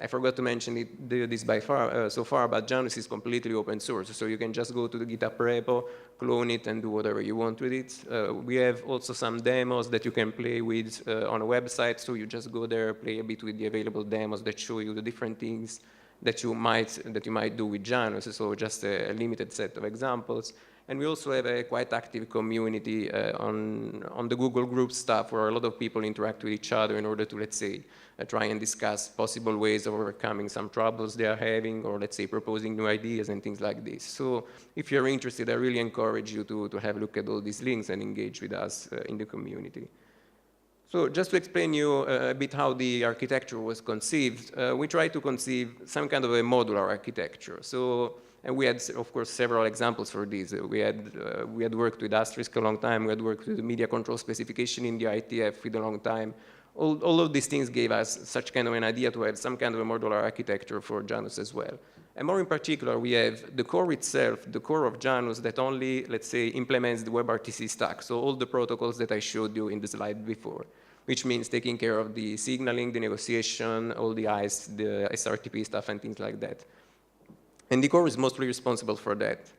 I forgot to mention this by far, so far, but Janus is completely open source, so you can just go to the GitHub repo, clone it, and do whatever you want with it. We have also some demos that you can play with on a website, so you just go there, play a bit with the available demos that show you the different things that you might do with Janus, so just a limited set of examples. And we also have a quite active community on the Google Groups stuff where a lot of people interact with each other in order to, let's say, try and discuss possible ways of overcoming some troubles they are having, or let's say proposing new ideas and things like this. So if you're interested, I really encourage you to have a look at all these links and engage with us in the community. So just to explain you a bit how the architecture was conceived, we tried to conceive some kind of a modular architecture. So, and we had, of course, several examples for this. We had worked with Asterisk a long time. We had worked with the media control specification in the ITF with a long time. All of these things gave us such kind of an idea to have some kind of a modular architecture for Janus as well. And more in particular, we have the core itself, the core of Janus that only, let's say, implements the WebRTC stack. So all the protocols that I showed you in the slide before, which means taking care of the signaling, the negotiation, all the ICE, the SRTP stuff and things like that. And the core is mostly responsible for that.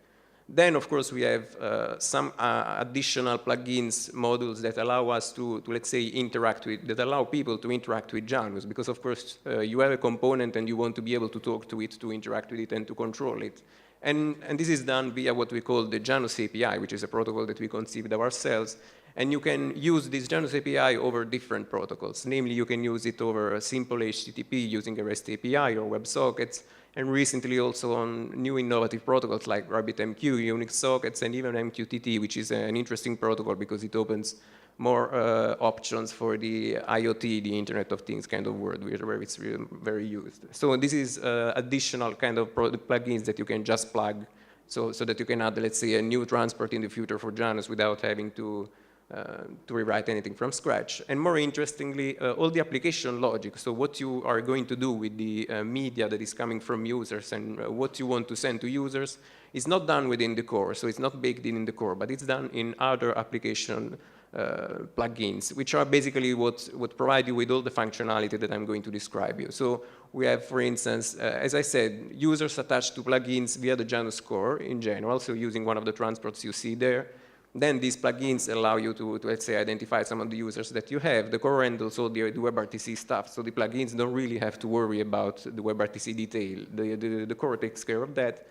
Then, of course, we have some additional plugins, modules that allow us to, let's say, interact with, that allow people to interact with Janus, because, of course, you have a component and you want to be able to talk to it, to interact with it, and to control it. And this is done via what we call the Janus API, which is a protocol that we conceived ourselves. And you can use this Janus API over different protocols. Namely, you can use it over a simple HTTP using a REST API or WebSockets, and recently also on new innovative protocols like RabbitMQ, Unix sockets, and even MQTT, which is an interesting protocol because it opens more options for the IoT, the Internet of Things kind of world, where it's really very used. So this is additional kind of plugins that you can just plug so that you can add, let's say, a new transport in the future for Janus without having to rewrite anything from scratch. And more interestingly, all the application logic, so what you are going to do with the media that is coming from users and what you want to send to users is not done within the core, so it's not baked in the core, but it's done in other application plugins, which are basically what provide you with all the functionality that I'm going to describe you. So we have, for instance, as I said, users attached to plugins via the Janus core in general, so using one of the transports you see there. Then these plugins allow you to, let's say, identify some of the users that you have. The core handles all the WebRTC stuff, so the plugins don't really have to worry about the WebRTC detail. The core takes care of that.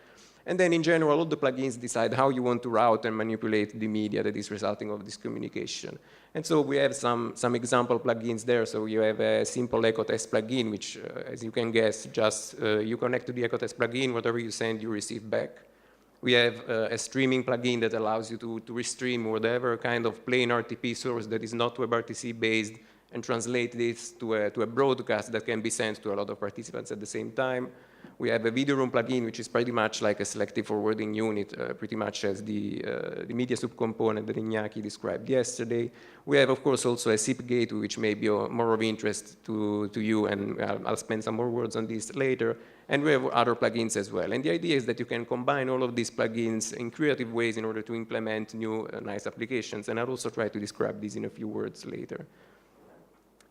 And then in general, all the plugins decide how you want to route and manipulate the media that is resulting of this communication. And so we have some example plugins there. So you have a simple echo test plugin, which, as you can guess, just you connect to the echo test plugin, whatever you send, you receive back. We have a streaming plugin that allows you to restream whatever kind of plain RTP source that is not WebRTC based and translate this to a broadcast that can be sent to a lot of participants at the same time. We have a video room plugin, which is pretty much like a selective forwarding unit, pretty much as the media subcomponent that Iñaki described yesterday. We have, of course, also a SIP gateway, which may be more of interest to you, and I'll spend some more words on this later. And we have other plugins as well. And the idea is that you can combine all of these plugins in creative ways in order to implement new nice applications. And I'll also try to describe this in a few words later.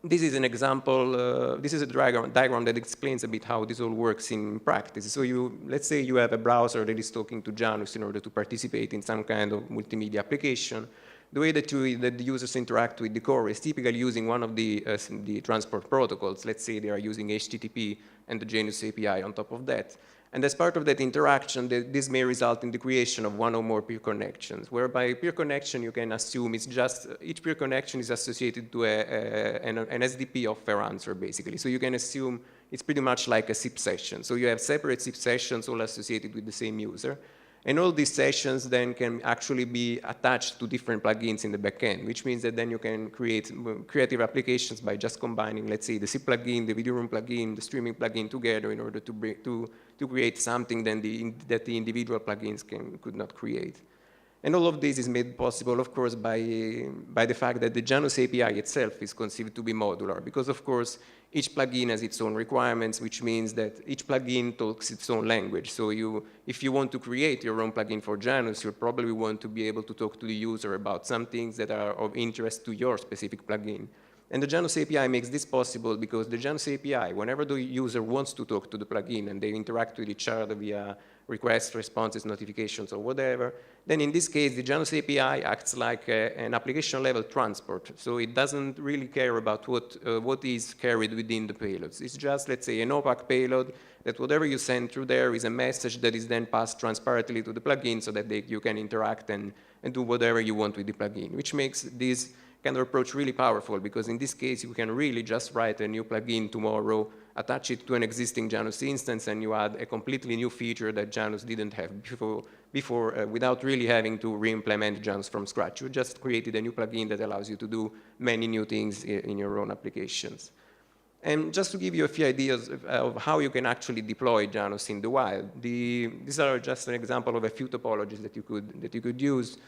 This is an example, this is a diagram that explains a bit how this all works in practice. So let's say you have a browser that is talking to Janus in order to participate in some kind of multimedia application. The way that the users interact with the core is typically using one of the transport protocols. Let's say they are using HTTP and the Janus API on top of that. And as part of that interaction, this may result in the creation of one or more peer connections, whereby peer connection you can assume is just, each peer connection is associated to an SDP of fair answer, basically. So you can assume it's pretty much like a SIP session. So you have separate SIP sessions all associated with the same user. And all these sessions then can actually be attached to different plugins in the backend, which means that then you can create creative applications by just combining, let's say, the SIP plugin, the video room plugin, the streaming plugin together in order to create something that the individual plugins could not create. And all of this is made possible, of course, by the fact that the Janus API itself is conceived to be modular, because, of course, each plugin has its own requirements, which means that each plugin talks its own language. So if you want to create your own plugin for Janus, you'll probably want to be able to talk to the user about some things that are of interest to your specific plugin. And the Janus API makes this possible because the Janus API, whenever the user wants to talk to the plugin and they interact with each other via requests, responses, notifications, or whatever, then in this case, the Janus API acts like an application-level transport. So it doesn't really care about what is carried within the payloads. It's just, let's say, an opaque payload that whatever you send through there is a message that is then passed transparently to the plugin so that you can interact and do whatever you want with the plugin, which makes this kind of approach really powerful, because in this case, you can really just write a new plugin tomorrow, attach it to an existing Janus instance, and you add a completely new feature that Janus didn't have before without really having to re-implement Janus from scratch. You just created a new plugin that allows you to do many new things in your own applications. And just to give you a few ideas of how you can actually deploy Janus in the wild, these are just an example of a few topologies that you could use.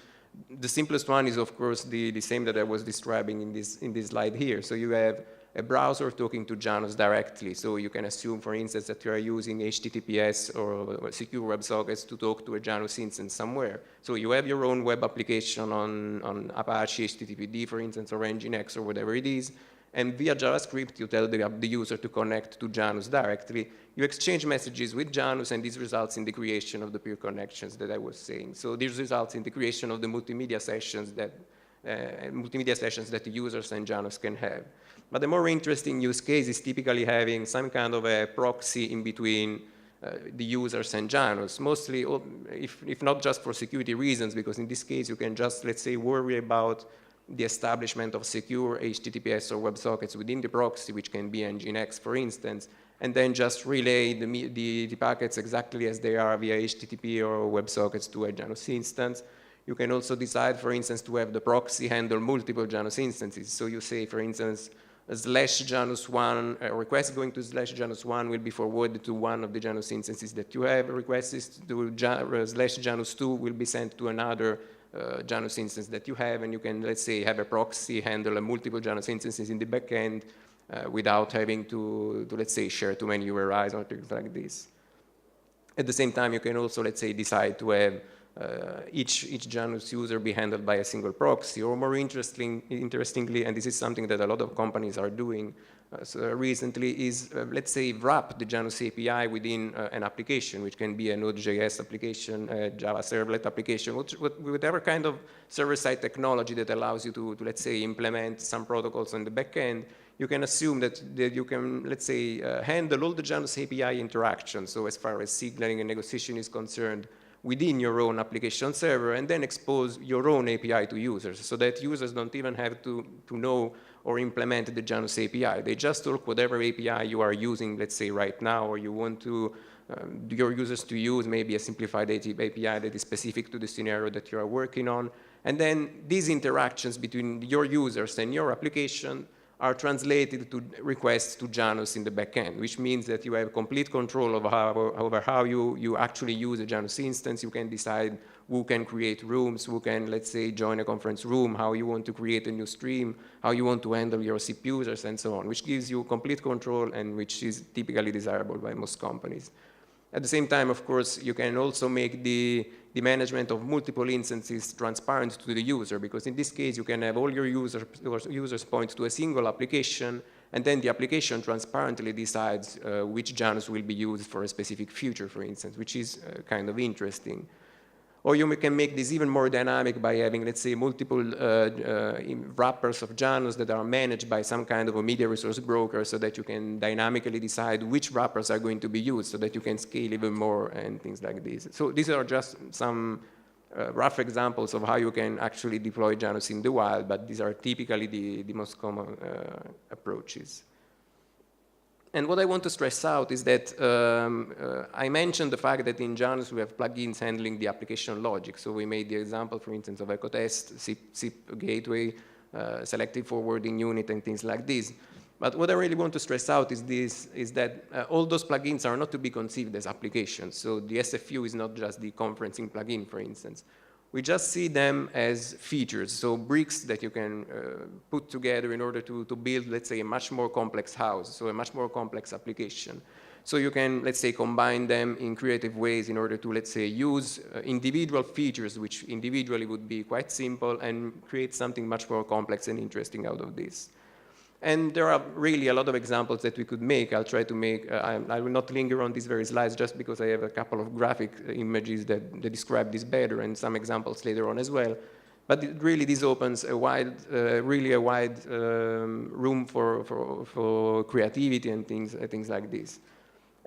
The simplest one is, of course, the same that I was describing in this slide here. So you have a browser talking to Janus directly. So you can assume, for instance, that you are using HTTPS or secure WebSockets to talk to a Janus instance somewhere. So you have your own web application on Apache, HTTPD, for instance, or Nginx, or whatever it is. And via JavaScript, you tell the user to connect to Janus directly. You exchange messages with Janus, and this results in the creation of the peer connections that I was saying. So this results in the creation of the multimedia sessions that the users and Janus can have. But the more interesting use case is typically having some kind of a proxy in between the users and Janus, mostly, if not just for security reasons, because in this case, you can just, let's say, worry about the establishment of secure HTTPS or WebSockets within the proxy, which can be Nginx, for instance, and then just relay the packets exactly as they are via HTTP or WebSockets to a Janus instance. You can also decide, for instance, to have the proxy handle multiple Janus instances. So you say, for instance, /Janus1, a request going to /Janus1 will be forwarded to one of the Janus instances that you have. Requests to /Janus2 will be sent to another Janus instance that you have, and you can, let's say, have a proxy handle multiple Janus instances in the backend without having to, let's say, share too many URIs or things like this. At the same time, you can also, let's say, decide to have each Janus user be handled by a single proxy, or more interestingly, and this is something that a lot of companies are doing recently, is, let's say, wrap the Janus API within an application, which can be a Node.js application, a Java servlet application, whatever kind of server-side technology that allows you to, let's say, implement some protocols on the back end. You can assume that you can, let's say, handle all the Janus API interactions, so as far as signaling and negotiation is concerned, within your own application server, and then expose your own API to users, so that users don't even have to know or implement the Janus API. They just talk whatever API you are using, let's say, right now, or you want to your users to use maybe a simplified API that is specific to the scenario that you are working on. And then these interactions between your users and your application are translated to requests to Janus in the backend, which means that you have complete control over how you actually use a Janus instance. You can decide who can create rooms, who can, let's say, join a conference room, how you want to create a new stream, how you want to handle your SIP users, and so on, which gives you complete control and which is typically desirable by most companies. At the same time, of course, you can also make the management of multiple instances transparent to the user, because in this case, you can have all your users point to a single application, and then the application transparently decides which Janus will be used for a specific feature, for instance, which is kind of interesting. Or you can make this even more dynamic by having, let's say, multiple wrappers of Janus that are managed by some kind of a media resource broker, so that you can dynamically decide which wrappers are going to be used, so that you can scale even more and things like this. So these are just some rough examples of how you can actually deploy Janus in the wild, but these are typically the most common approaches. And what I want to stress out is that I mentioned the fact that in Janus we have plugins handling the application logic. So we made the example, for instance, of EchoTest, SIP gateway, selective forwarding unit, and things like this. But what I really want to stress out is that all those plugins are not to be conceived as applications. So the SFU is not just the conferencing plugin, for instance. We just see them as features, so bricks that you can put together in order to build, let's say, a much more complex house, so a much more complex application. So you can, let's say, combine them in creative ways in order to, let's say, use individual features, which individually would be quite simple, and create something much more complex and interesting out of this. And there are really a lot of examples that we could make. I'll try to make, I will not linger on these very slides just because I have a couple of graphic images that describe this better and some examples later on as well. But really this opens a wide, really a wide room for creativity and things like this.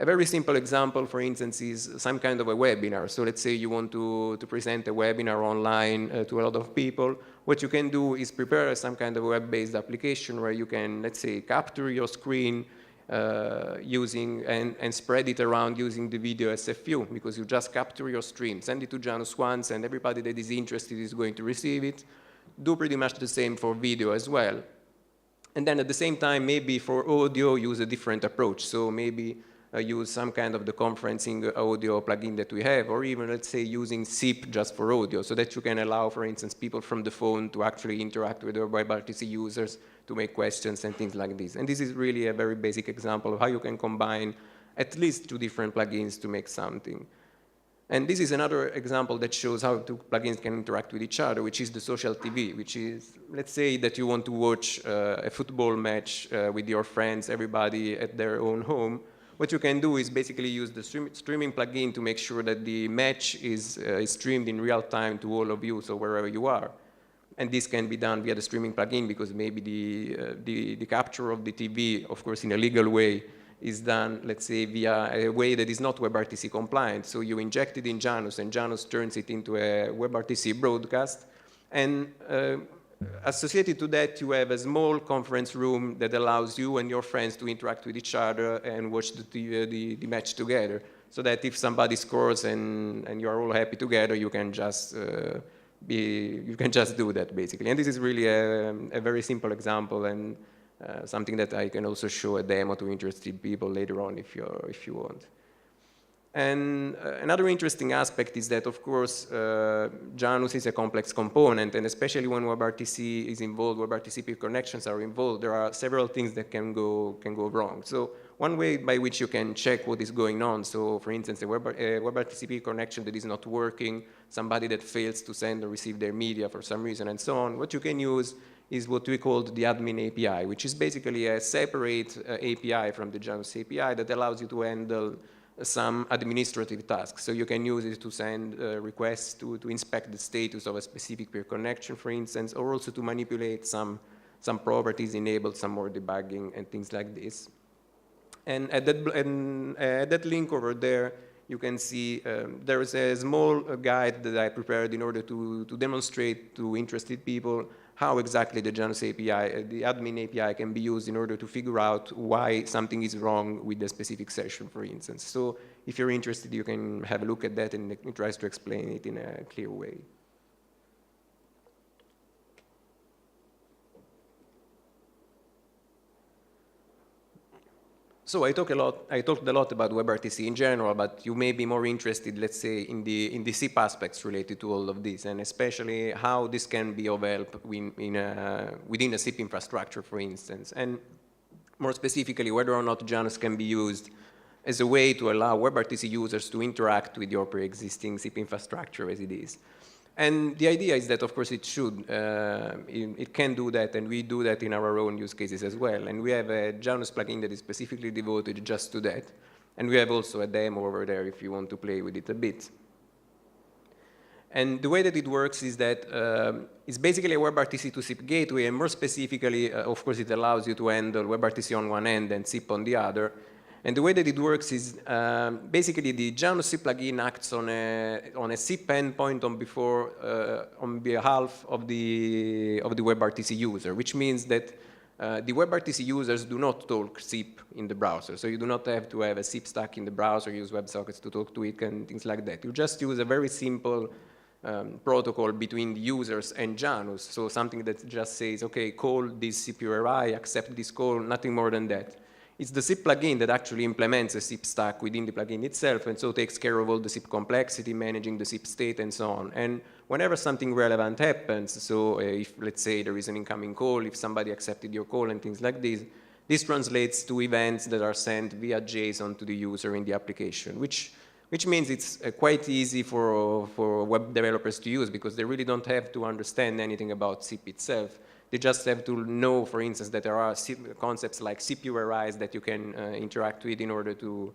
A very simple example, for instance, is some kind of a webinar. So let's say you want to present a webinar online to a lot of people. What you can do is prepare some kind of web-based application where you can, let's say, capture your screen using and spread it around using the video SFU, because you just capture your stream, send it to Janus once, and everybody that is interested is going to receive it. Do pretty much the same for video as well. And then at the same time, maybe for audio, use a different approach. So maybe use some kind of the conferencing audio plugin that we have, or even, let's say, using SIP just for audio, so that you can allow, for instance, people from the phone to actually interact with their WebRTC users to make questions and things like this. And this is really a very basic example of how you can combine at least 2 different plugins to make something. And this is another example that shows how 2 plugins can interact with each other, which is the social TV, which is, let's say that you want to watch a football match with your friends, everybody at their own home. What you can do is basically use the streaming plugin to make sure that the match is streamed in real time to all of you, so wherever you are. And this can be done via the streaming plugin because maybe the capture of the TV, of course in a legal way, is done, let's say, via a way that is not WebRTC compliant. So you inject it in Janus, and Janus turns it into a WebRTC broadcast. And associated to that, you have a small conference room that allows you and your friends to interact with each other and watch the match together. So that if somebody scores and you are all happy together, you can just do that basically. And this is really a very simple example and something that I can also show a demo to interested people later on if you want. And another interesting aspect is that, of course, Janus is a complex component, and especially when WebRTC is involved, WebRTC peer connections are involved, there are several things that can go wrong. So one way by which you can check what is going on, so for instance, a WebRTC peer connection that is not working, somebody that fails to send or receive their media for some reason, and so on, what you can use is what we call the admin API, which is basically a separate API from the Janus API that allows you to handle some administrative tasks. So you can use it to send requests to inspect the status of a specific peer connection, for instance, or also to manipulate some properties, enable some more debugging and things like this. And at that link over there, you can see there is a small guide that I prepared in order to demonstrate to interested people how exactly the Janus API, the admin API, can be used in order to figure out why something is wrong with a specific session, for instance. So if you're interested, you can have a look at that, and it tries to explain it in a clear way. So I talked a lot about WebRTC in general, but you may be more interested, let's say, in the SIP aspects related to all of this, and especially how this can be of help within a SIP infrastructure, for instance, and more specifically, whether or not Janus can be used as a way to allow WebRTC users to interact with your pre-existing SIP infrastructure as it is. And the idea is that, of course, it should. It can do that, and we do that in our own use cases as well. And we have a Janus plugin that is specifically devoted just to that. And we have also a demo over there if you want to play with it a bit. And the way that it works is that it's basically a WebRTC to SIP gateway, and more specifically, of course, it allows you to handle WebRTC on one end and SIP on the other. And the way that it works is basically the Janus SIP plugin acts on a SIP endpoint on behalf of the WebRTC user, which means that the WebRTC users do not talk SIP in the browser. So you do not have to have a SIP stack in the browser, use WebSockets to talk to it and things like that. You just use a very simple protocol between the users and Janus. So something that just says, okay, call this SIP URI, accept this call, nothing more than that. It's the SIP plugin that actually implements a SIP stack within the plugin itself, and so takes care of all the SIP complexity, managing the SIP state, and so on. And whenever something relevant happens, so if, let's say, there is an incoming call, if somebody accepted your call and things like this translates to events that are sent via JSON to the user in the application, which means it's quite easy for web developers to use, because they really don't have to understand anything about SIP itself. They just have to know, for instance, that there are concepts like CPU arrays that you can interact with in order to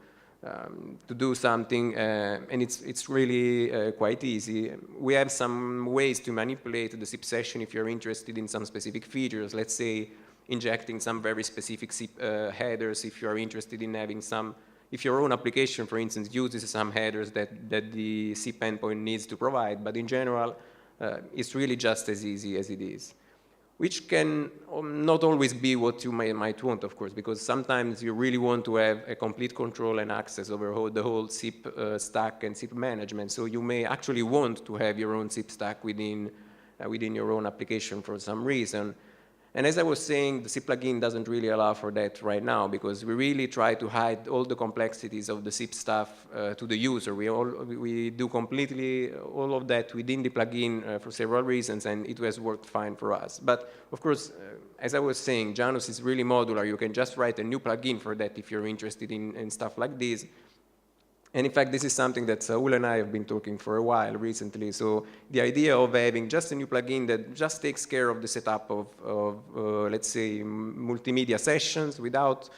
do something, and it's really quite easy. We have some ways to manipulate the SIP session if you're interested in some specific features. Let's say injecting some very specific SIP headers if you're interested in having some, if your own application, for instance, uses some headers that the SIP endpoint needs to provide. But in general, it's really just as easy as it is, which can not always be what you might want, of course, because sometimes you really want to have a complete control and access over the whole SIP stack and SIP management. So you may actually want to have your own SIP stack within your own application for some reason. And as I was saying, the SIP plugin doesn't really allow for that right now, because we really try to hide all the complexities of the SIP stuff to the user. We do completely all of that within the plugin for several reasons, and it has worked fine for us. But of course, as I was saying, Janus is really modular. You can just write a new plugin for that if you're interested in stuff like this. And in fact, this is something that Saul and I have been talking for a while recently. So the idea of having just a new plugin that just takes care of the setup of let's say, multimedia sessions without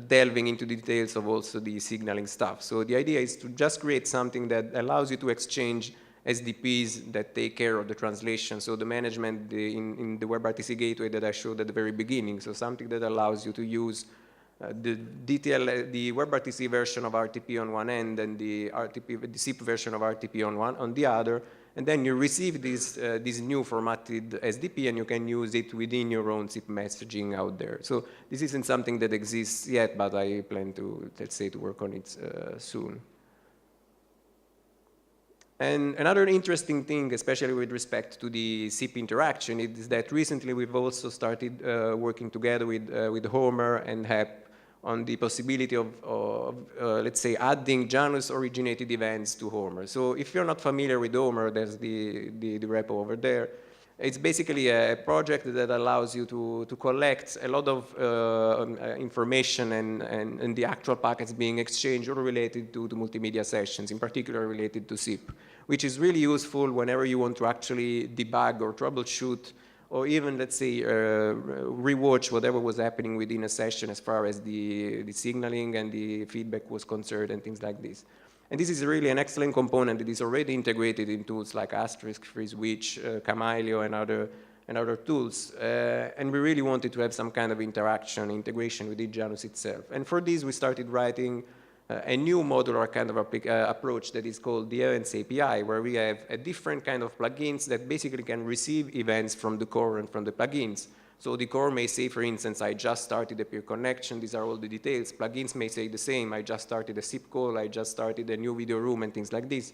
delving into the details of also the signaling stuff. So the idea is to just create something that allows you to exchange SDPs that take care of the translation. So the management in the WebRTC gateway that I showed at the very beginning. So something that allows you to use the WebRTC version of RTP on one end and the SIP version of RTP on the other, and then you receive this new formatted SDP and you can use it within your own SIP messaging out there. So this isn't something that exists yet, but I plan to, let's say, to work on it soon. And another interesting thing, especially with respect to the SIP interaction, is that recently we've also started working together with Homer and HEP on the possibility of let's say, adding Janus-originated events to Homer. So if you're not familiar with Homer, there's the repo over there. It's basically a project that allows you to collect a lot of information and the actual packets being exchanged or related to multimedia sessions, in particular related to SIP, which is really useful whenever you want to actually debug or troubleshoot, or even, let's say, rewatch whatever was happening within a session as far as the signaling and the feedback was concerned and things like this. And this is really an excellent component that is already integrated in tools like Asterisk, FreeSwitch, Camelio, and other tools. And we really wanted to have some kind of integration within Janus itself. And for this, we started writing a new modular kind of approach that is called the Events API, where we have a different kind of plugins that basically can receive events from the core and from the plugins. So the core may say, for instance, I just started a peer connection. These are all the details. Plugins may say the same. I just started a SIP call. I just started a new video room and things like this.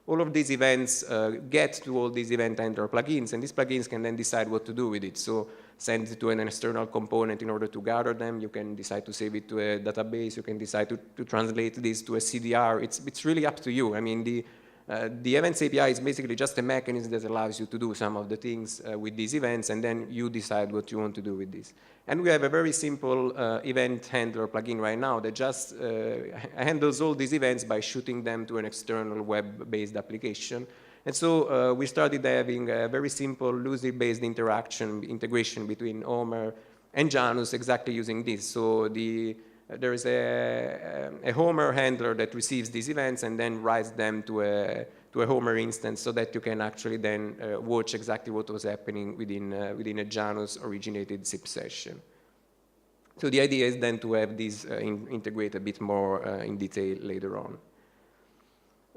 All of these events get to all these event handler plugins, and these plugins can then decide what to do with it. So send it to an external component in order to gather them. You can decide to save it to a database. You can decide to translate this to a CDR. It's really up to you. I mean, the Events API is basically just a mechanism that allows you to do some of the things with these events, and then you decide what you want to do with this. And we have a very simple event handler plugin right now that just handles all these events by shooting them to an external web-based application. And so we started having a very simple loosely-based integration between Homer and Janus, exactly using this. So there is a Homer handler that receives these events and then writes them to a Homer instance so that you can actually then watch exactly what was happening within a Janus-originated SIP session. So the idea is then to have these integrate a bit more in detail later on.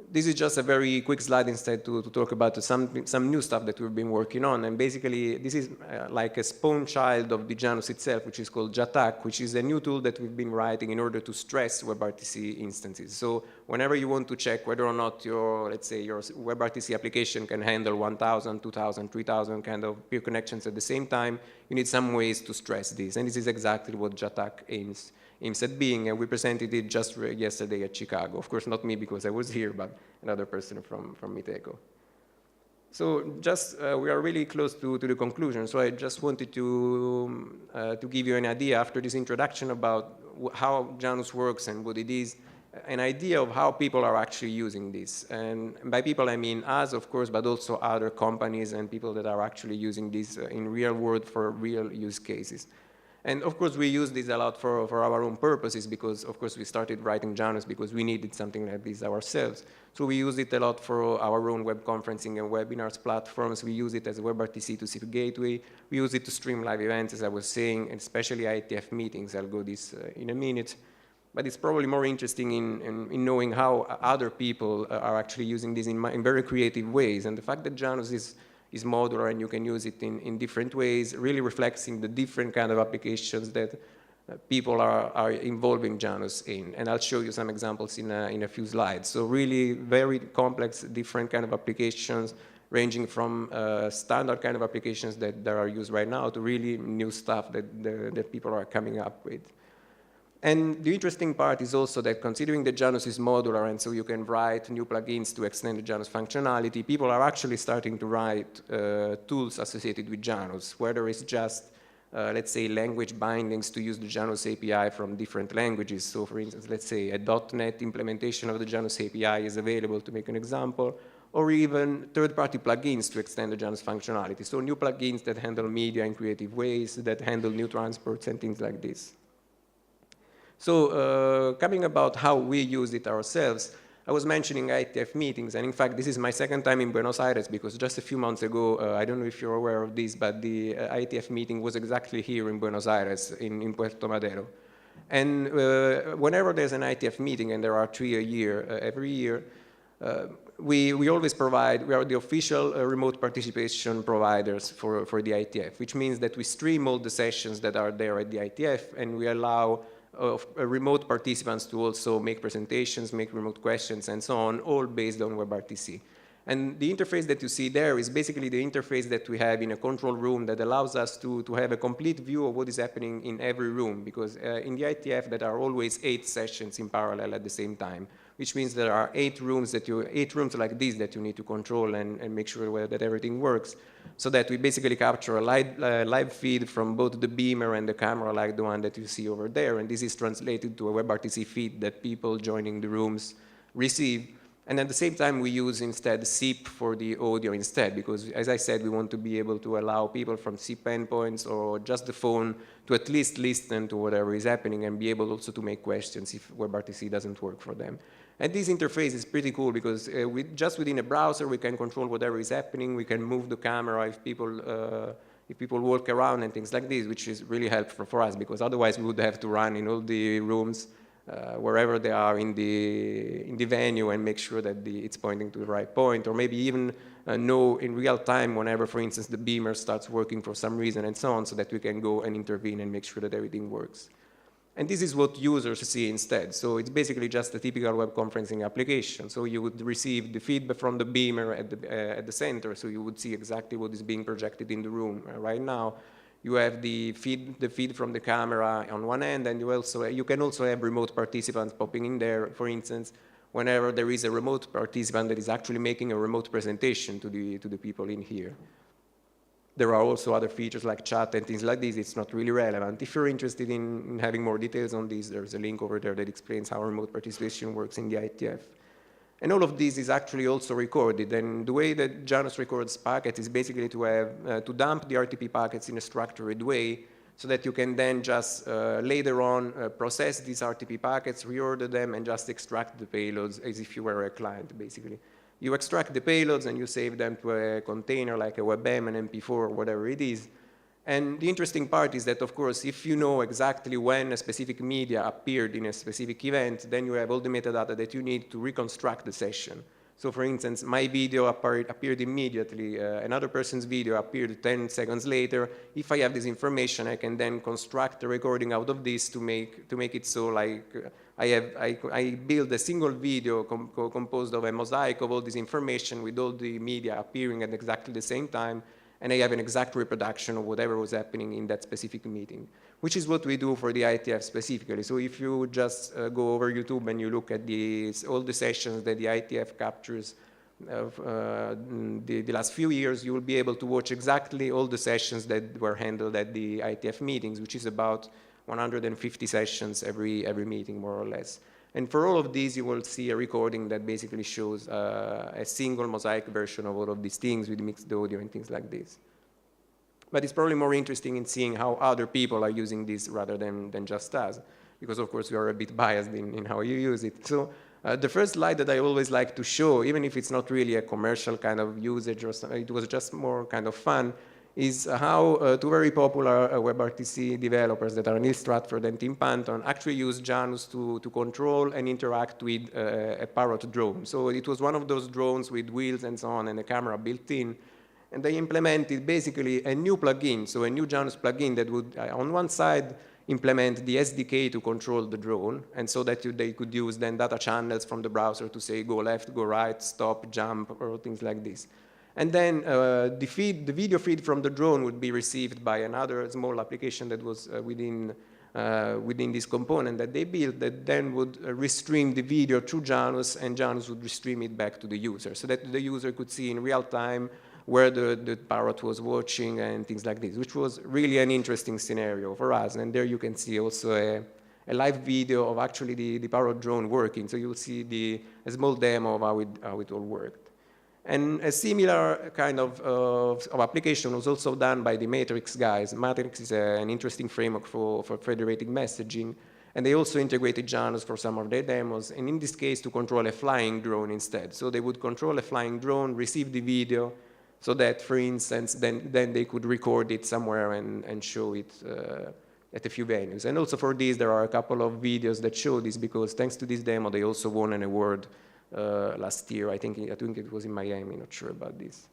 This is just a very quick slide instead to talk about some new stuff that we've been working on. And basically, this is like a spawn child of the Janus itself, which is called JATAC, which is a new tool that we've been writing in order to stress WebRTC instances. So whenever you want to check whether or not your, let's say, your WebRTC application can handle 1,000, 2,000, 3,000 kind of peer connections at the same time, you need some ways to stress this. And this is exactly what JATAC aims at being, and we presented it just yesterday at Chicago. Of course, not me because I was here, but another person from Miteco. So just, we are really close to the conclusion. So I just wanted to give you an idea after this introduction about how Janus works and what it is. an idea of how people are actually using this. And by people, I mean us, of course, but also other companies and people that are actually using this in real world for real use cases. And of course, we use this a lot for our own purposes because, of course, we started writing Janus because we needed something like this ourselves. So we use it a lot for our own web conferencing and webinars platforms. We use it as a WebRTC to SIP gateway. We use it to stream live events, as I was saying, and especially IETF meetings. I'll go this in a minute. But it's probably more interesting in knowing how other people are actually using this in very creative ways. And the fact that Janus is modular and you can use it in different ways really reflecting the different kind of applications that people are involving Janus in. And I'll show you some examples in a few slides. So really very complex, different kind of applications ranging from standard kind of applications that are used right now to really new stuff that people are coming up with. And the interesting part is also that considering that Janus is modular and so you can write new plugins to extend the Janus functionality, people are actually starting to write tools associated with Janus, whether it's just, let's say, language bindings to use the Janus API from different languages. So for instance, let's say a .NET implementation of the Janus API is available, to make an example, or even third-party plugins to extend the Janus functionality. So new plugins that handle media in creative ways, that handle new transports and things like this. So coming about how we use it ourselves, I was mentioning IETF meetings, and in fact, this is my second time in Buenos Aires because just a few months ago, I don't know if you're aware of this, but the IETF meeting was exactly here in Buenos Aires, in Puerto Madero. And whenever there's an IETF meeting, and there are 3 a year, every year, we always provide, we are the official remote participation providers for the IETF, which means that we stream all the sessions that are there at the IETF, and we allow remote participants to also make presentations, make remote questions, and so on, all based on WebRTC. And the interface that you see there is basically the interface that we have in a control room that allows us to have a complete view of what is happening in every room, because in the IETF there are always 8 sessions in parallel at the same time, which means there are 8 rooms like this that you need to control and make sure that everything works, so that we basically capture a live feed from both the beamer and the camera, like the one that you see over there, and this is translated to a WebRTC feed that people joining the rooms receive. And at the same time, we use instead SIP for the audio instead, because as I said, we want to be able to allow people from SIP endpoints or just the phone to at least listen to whatever is happening and be able also to make questions if WebRTC doesn't work for them. And this interface is pretty cool because just within a browser, we can control whatever is happening. We can move the camera if people walk around and things like this, which is really helpful for us because otherwise we would have to run in all the rooms wherever they are in the venue and make sure that it's pointing to the right point, or maybe even know in real time whenever, for instance, the beamer starts working for some reason and so on, so that we can go and intervene and make sure that everything works. And this is what users see instead. So it's basically just a typical web conferencing application. So you would receive the feedback from the beamer at the center, so you would see exactly what is being projected in the room right now. You have the feed from the camera on one end, and you can also have remote participants popping in there, for instance, whenever there is a remote participant that is actually making a remote presentation to the people in here. There are also other features like chat and things like this. It's not really relevant. If you're interested in having more details on this, there's a link over there that explains how remote participation works in the IETF. And all of this is actually also recorded. And the way that Janus records packets is basically to dump the RTP packets in a structured way so that you can then just later on process these RTP packets, reorder them, and just extract the payloads as if you were a client, basically. You extract the payloads and you save them to a container like a WebM, an MP4, or whatever it is. And the interesting part is that, of course, if you know exactly when a specific media appeared in a specific event, then you have all the metadata that you need to reconstruct the session. So for instance, my video appeared immediately, another person's video appeared 10 seconds later. If I have this information, I can then construct a recording out of this to make it so like I build a single video composed of a mosaic of all this information with all the media appearing at exactly the same time, and I have an exact reproduction of whatever was happening in that specific meeting, which is what we do for the IETF specifically. So if you just go over YouTube and you look at all the sessions that the IETF captures of the last few years, you will be able to watch exactly all the sessions that were handled at the IETF meetings, which is about 150 sessions every meeting, more or less. And for all of these, you will see a recording that basically shows a single mosaic version of all of these things with mixed audio and things like this. But it's probably more interesting in seeing how other people are using this rather than just us, because of course we are a bit biased in how you use it. So the first slide that I always like to show, even if it's not really a commercial kind of usage or something, it was just more kind of fun, is how two very popular WebRTC developers that are Neil Stratford and Tim Panton actually use Janus to control and interact with a Parrot drone. So it was one of those drones with wheels and so on and a camera built in. And they implemented basically a new plugin, so a new Janus plugin that would, on one side, implement the SDK to control the drone, and so that they could use then data channels from the browser to say go left, go right, stop, jump, or things like this. And then the video feed from the drone would be received by another small application that was within this component that they built that then would restream the video through Janus, and Janus would restream it back to the user, so that the user could see in real time where the Parrot was watching and things like this, which was really an interesting scenario for us. And there you can see also a live video of actually the Parrot drone working. So you'll see a small demo of how it all worked. And a similar kind of application was also done by the Matrix guys. Matrix is an interesting framework for federated messaging. And they also integrated Janus for some of their demos, and in this case to control a flying drone instead. So they would control a flying drone, receive the video, so that, for instance, then they could record it somewhere and show it at a few venues. And also for this, there are a couple of videos that show this, because thanks to this demo, they also won an award last year. I think it was in Miami, not sure about this.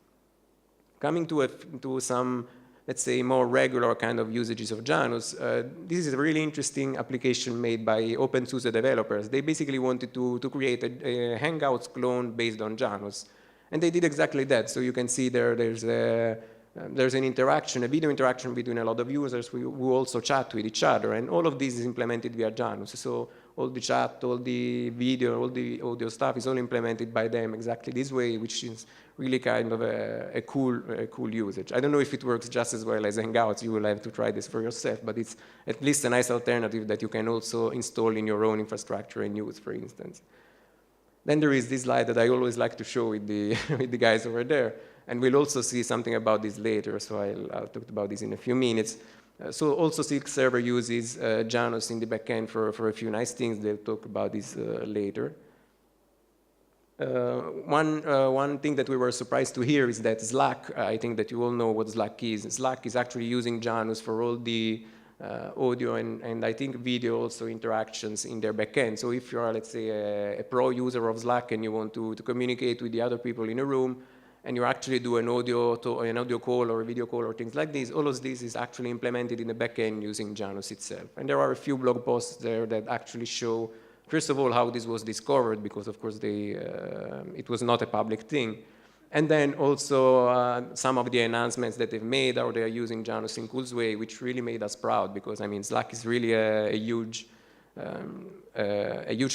Coming to some, let's say, more regular kind of usages of Janus, this is a really interesting application made by OpenSUSE developers. They basically wanted to create a Hangouts clone based on Janus. And they did exactly that. So you can see there's an interaction, a video interaction between a lot of users who also chat with each other. And all of this is implemented via Janus. So all the chat, all the video, all the audio stuff is all implemented by them exactly this way, which is really kind of a cool usage. I don't know if it works just as well as Hangouts. You will have to try this for yourself. But it's at least a nice alternative that you can also install in your own infrastructure and use, for instance. Then there is this slide that I always like to show with the, with the guys over there. And we'll also see something about this later, so I'll talk about this in a few minutes. So also Silk Server uses Janus in the backend for a few nice things. They'll talk about this later. One thing that we were surprised to hear is that Slack, I think that you all know what Slack is. Slack is actually using Janus for all the audio and I think video also interactions in their backend. So if you are, let's say, a pro user of Slack and you want to communicate with the other people in a room, and you actually do an audio call or a video call or things like this, all of this is actually implemented in the backend using Janus itself. And there are a few blog posts there that actually show, first of all, how this was discovered, because of course it was not a public thing. And then also some of the announcements that they've made, how they are using Janus in cool way, which really made us proud, because I mean Slack is really a huge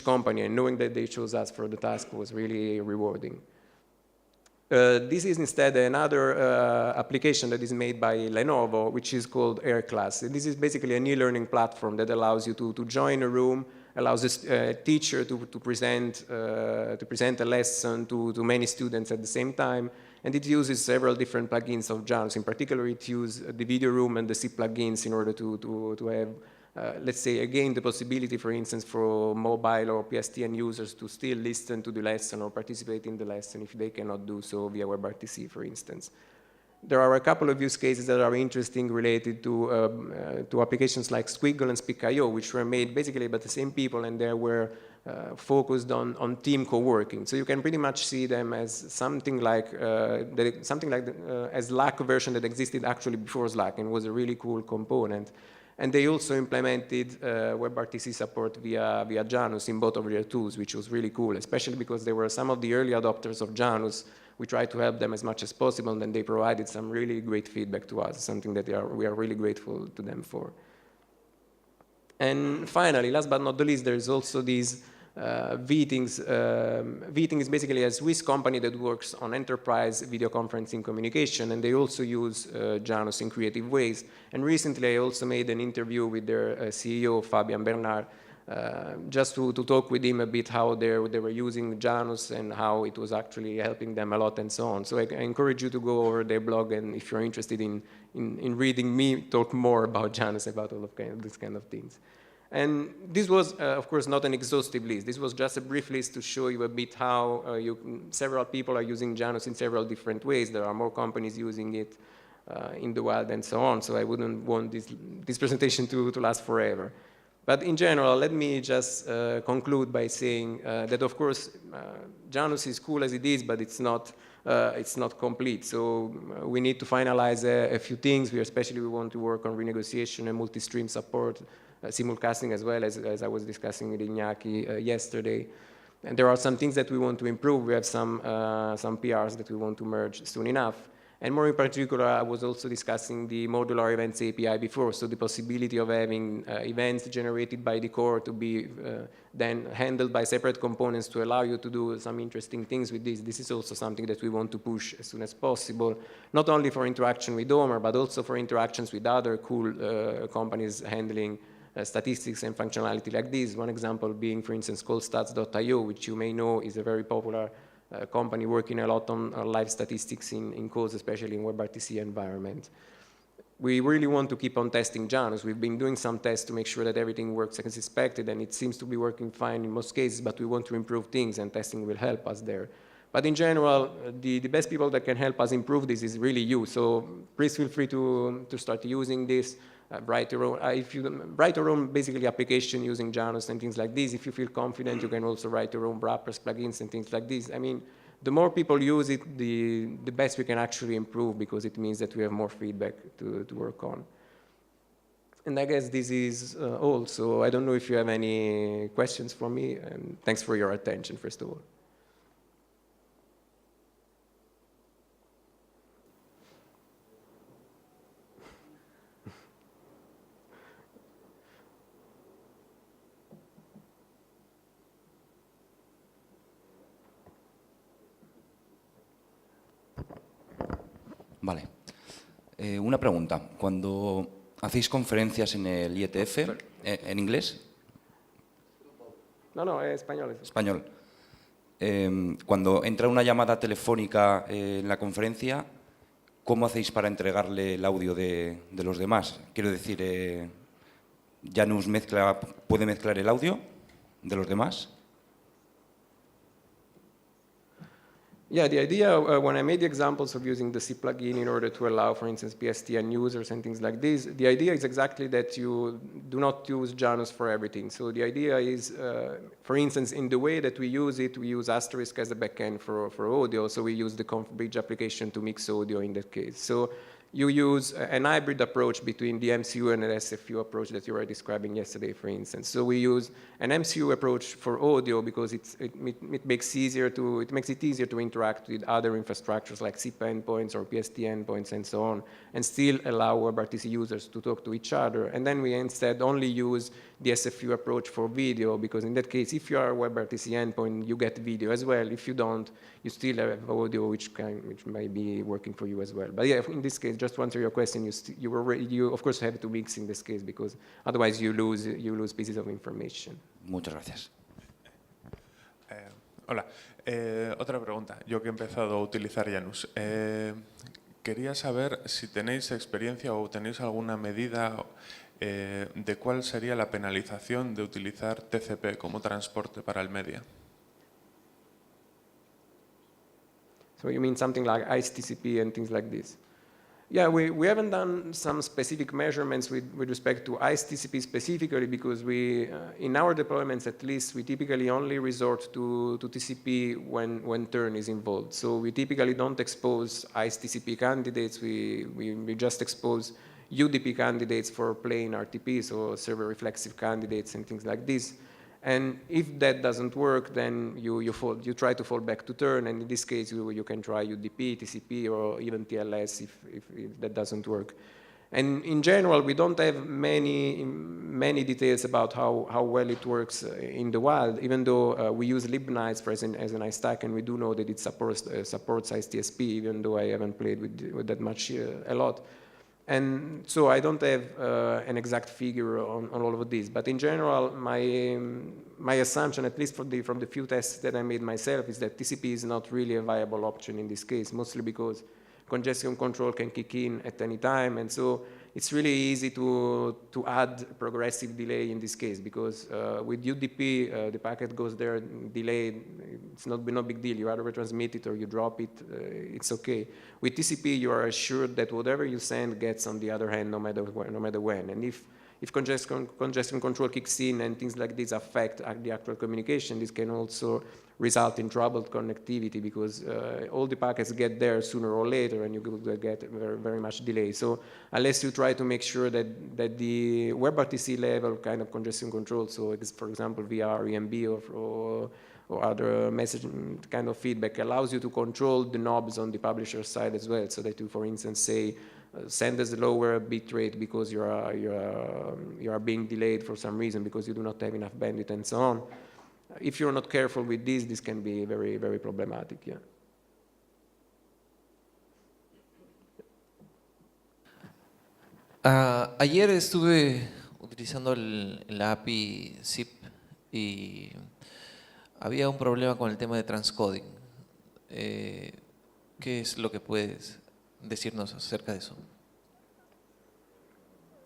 company, and knowing that they chose us for the task was really rewarding. This is instead another application that is made by Lenovo, which is called AirClass. This is basically an e-learning platform that allows you to join a room, allows a teacher to present a lesson to many students at the same time, and it uses several different plugins of Janus. In particular, it uses the video room and the C plugins in order to have, let's say, again, the possibility, for instance, for mobile or PSTN users to still listen to the lesson or participate in the lesson if they cannot do so via WebRTC, for instance. There are a couple of use cases that are interesting related to applications like Squiggle and Speak.io, which were made basically by the same people, and they were focused on team co-working. So you can pretty much see them as something like a Slack version that existed actually before Slack and was a really cool component. And they also implemented WebRTC support via Janus in both of their tools, which was really cool, especially because they were some of the early adopters of Janus. We tried to help them as much as possible, and then they provided some really great feedback to us, something that we are really grateful to them for. And finally, last but not the least, there's also these Vtings. Vting is basically a Swiss company that works on enterprise video conferencing communication, and they also use Janus in creative ways. And recently, I also made an interview with their CEO, Fabian Bernard, just to talk with him a bit how they were using Janus and how it was actually helping them a lot and so on. So I encourage you to go over their blog, and if you're interested in reading me talk more about Janus, about all of these kind of things. And this was, of course, not an exhaustive list. This was just a brief list to show you a bit how several people are using Janus in several different ways. There are more companies using it in the wild and so on, so I wouldn't want this presentation to last forever. But in general, let me just conclude by saying that, of course, Janus is cool as it is, but it's not complete. So we need to finalize a few things. We want to work on renegotiation and multi-stream support, simulcasting as well, as I was discussing with Iñaki yesterday. And there are some things that we want to improve. We have some PRs that we want to merge soon enough. And more in particular, I was also discussing the modular events API before, so the possibility of having events generated by the core to be then handled by separate components to allow you to do some interesting things with this. This is also something that we want to push as soon as possible, not only for interaction with Homer, but also for interactions with other cool companies handling statistics and functionality like this. One example being, for instance, callstats.io, which you may know is a very popular company working a lot on live statistics in codes, especially in WebRTC environment. We really want to keep on testing Janus. We've been doing some tests to make sure that everything works as expected, and it seems to be working fine in most cases, but we want to improve things, and testing will help us there. But in general, the best people that can help us improve this is really you. So please feel free to start using this. Write your own, if you write your own basically application using Janus and things like this. If you feel confident, you can also write your own wrappers, plugins, and things like this. I mean, the more people use it, the best we can actually improve, because it means that we have more feedback to work on. And I guess this is all. So I don't know if you have any questions for me, and thanks for your attention, first of all. Vale. Una pregunta. Cuando hacéis conferencias en el IETF, ¿en inglés? No, es español. Español. Cuando entra una llamada telefónica en la conferencia, ¿cómo hacéis para entregarle el audio de los demás? Quiero decir, ¿Janus puede mezclar el audio de los demás? Yeah, the idea, when I made the examples of using the C plugin in order to allow, for instance, PSTN users and things like this, the idea is exactly that you do not use Janus for everything. So the idea is, for instance, in the way that we use it, we use Asterisk as a backend for audio, so we use the Conf-Bridge application to mix audio in that case. So you use an hybrid approach between the MCU and the SFU approach that you were describing yesterday, for instance. So we use an MCU approach for audio because it makes it easier to interact with other infrastructures like SIP endpoints or PST endpoints and so on, and still allow WebRTC users to talk to each other. And then we instead only use the SFU approach for video, because in that case, if you are a WebRTC endpoint, you get video as well. If you don't, you still have audio, which may be working for you as well. But yeah, in this case, just to answer your question, you of course have to mix in this case, because otherwise you lose pieces of information. Muchas gracias. Hola, otra pregunta. Yo que he empezado a utilizar Janus, quería saber si tenéis experiencia o tenéis alguna medida de cuál sería la penalización de utilizar TCP como transporte para el media. So you mean something like ICE-TCP and things like this? Yeah, we haven't done some specific measurements with respect to ICE-TCP specifically, because we, in our deployments at least, we typically only resort to TCP when turn is involved. So we typically don't expose ICE-TCP candidates. We just expose UDP candidates for plain RTP, so server reflexive candidates and things like this. And if that doesn't work, then you try to fall back to turn, and in this case you can try UDP, TCP, or even TLS if that doesn't work. And in general, we don't have many details about how well it works in the wild, even though we use libnice as an iStack, and we do know that it supports IceTSP, even though I haven't played with that much a lot. And so I don't have an exact figure on all of this, but in general, my assumption, at least from the few tests that I made myself, is that TCP is not really a viable option in this case, mostly because congestion control can kick in at any time, and so it's really easy to add progressive delay in this case, because with UDP, the packet goes there delayed, it's no big deal, you either retransmit it or you drop it, it's okay. With TCP, you are assured that whatever you send gets on the other hand no matter when. And if congestion control kicks in and things like this affect the actual communication, this can also result in troubled connectivity, because all the packets get there sooner or later and you get very much delay. So unless you try to make sure that the WebRTC level kind of congestion control, so for example via REMB or other message kind of feedback, allows you to control the knobs on the publisher side as well, so that you, for instance, say, send us a lower bit rate because you are being delayed for some reason because you do not have enough bandwidth and so on. If you're not careful with this can be very, very problematic, yeah. Ayer estuve utilizando la API zip y había un problema con el tema de transcoding. ¿Qué es lo que puedes decirnos acerca de eso?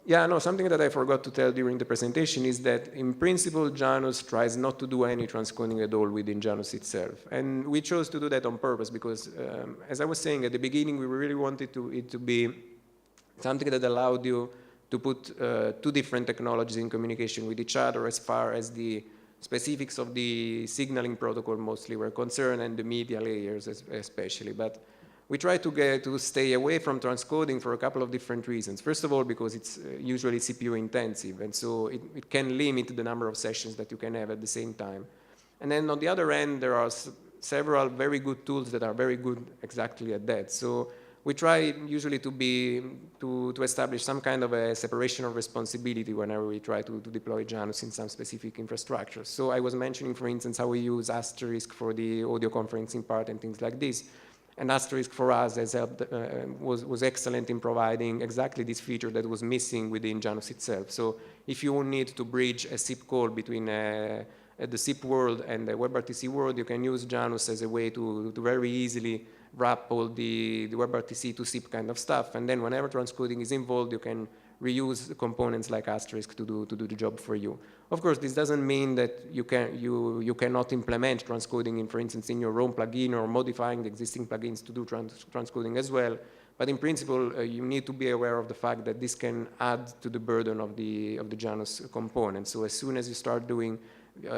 Yeah, no, something that I forgot to tell during the presentation is that in principle, Janus tries not to do any transcoding at all within Janus itself. And we chose to do that on purpose because, as I was saying at the beginning, we really wanted it to be something that allowed you to put two different technologies in communication with each other as far as the specifics of the signaling protocol mostly were concerned and the media layers especially. But we try to stay away from transcoding for a couple of different reasons. First of all, because it's usually CPU intensive, and so it can limit the number of sessions that you can have at the same time. And then on the other end, there are several very good tools that are very good exactly at that. So we try usually to establish some kind of a separation of responsibility whenever we try to deploy Janus in some specific infrastructure. So I was mentioning, for instance, how we use Asterisk for the audio conferencing part and things like this. And Asterisk for us has helped, was excellent in providing exactly this feature that was missing within Janus itself. So if you need to bridge a SIP call between the SIP world and the WebRTC world, you can use Janus as a way to very easily wrap all the WebRTC to SIP kind of stuff. And then whenever transcoding is involved, you can reuse components like Asterisk to do the job for you. Of course, this doesn't mean that you cannot implement transcoding, for instance, in your own plugin or modifying the existing plugins to do transcoding as well. But in principle, you need to be aware of the fact that this can add to the burden of the Janus component. So as soon as you start doing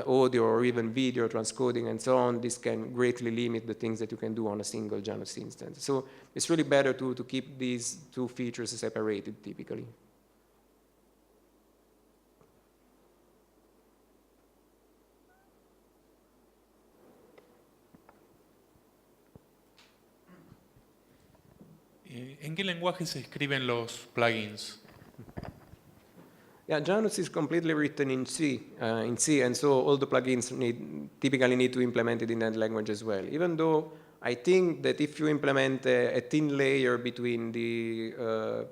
audio or even video transcoding and so on, this can greatly limit the things that you can do on a single Janus instance. So it's really better to keep these two features separated typically. ¿En qué lenguaje se escriben los plugins? Yeah, Janus is completely written in C, and so all the plugins typically need to implement it in that language as well. Even though I think that if you implement a thin layer between the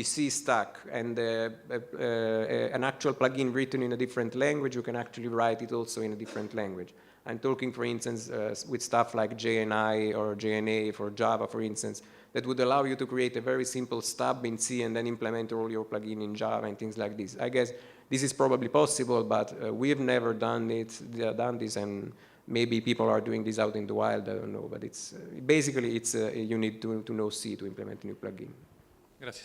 C stack and an actual plugin written in a different language, you can actually write it also in a different language. I'm talking, for instance, with stuff like JNI or JNA for Java, for instance, that would allow you to create a very simple stub in C and then implement all your plugin in Java and things like this. I guess this is probably possible, but we've never done this, and maybe people are doing this out in the wild, I don't know. But it's basically you need to know C to implement a new plugin. Gracias.